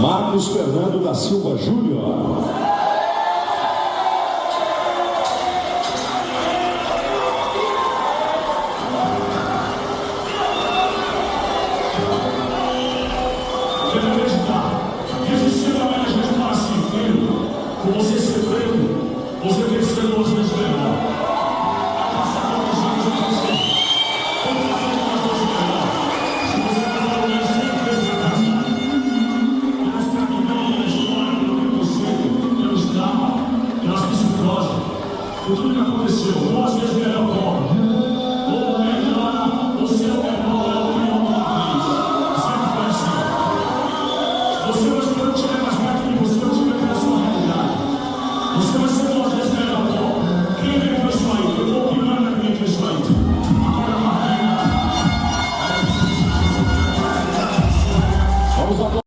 Marcos Fernando da Silva Júnior. Quero acreditar que esse cedo amanhã a gente fala assim, filho, por você ser preto, você tem que ser duas vezes melhor. A passar todos os anos em você. Tem que fazer duas vezes melhor. Se você não for olhar 100 vezes a casa, pelas caminhões, pela história, pelo preconceito, pelo estrago, pelas psicoses, por tudo que aconteceu, duas vezes melhor como. Ou melhora, o seu melhor é o pior que fez. Sempre foi assim. Você hoje, quando estiver mais perto de você, eu te ver a sua realidade. Você vai ser